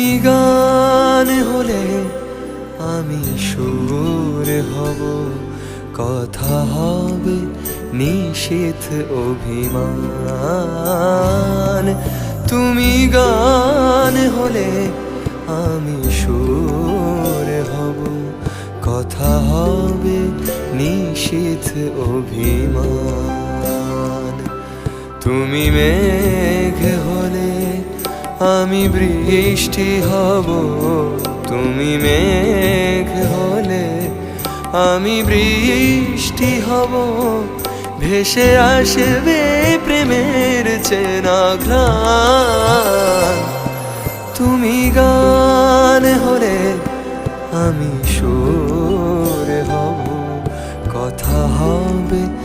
তুমি গান হলে আমি সুর হব, কথা হবে নিশীথ অভিমান। তুমি গান হলে আমি সুর হব, কথা হবে নিশীথ অভিমান। তুমি মেঘ হলে আমি বৃষ্টি হব, তুমি মেঘ হলে আমি বৃষ্টি হব। ভেসে আসবে প্রেমের চেনা ঘ্রাণ। তুমি গান হলে আমি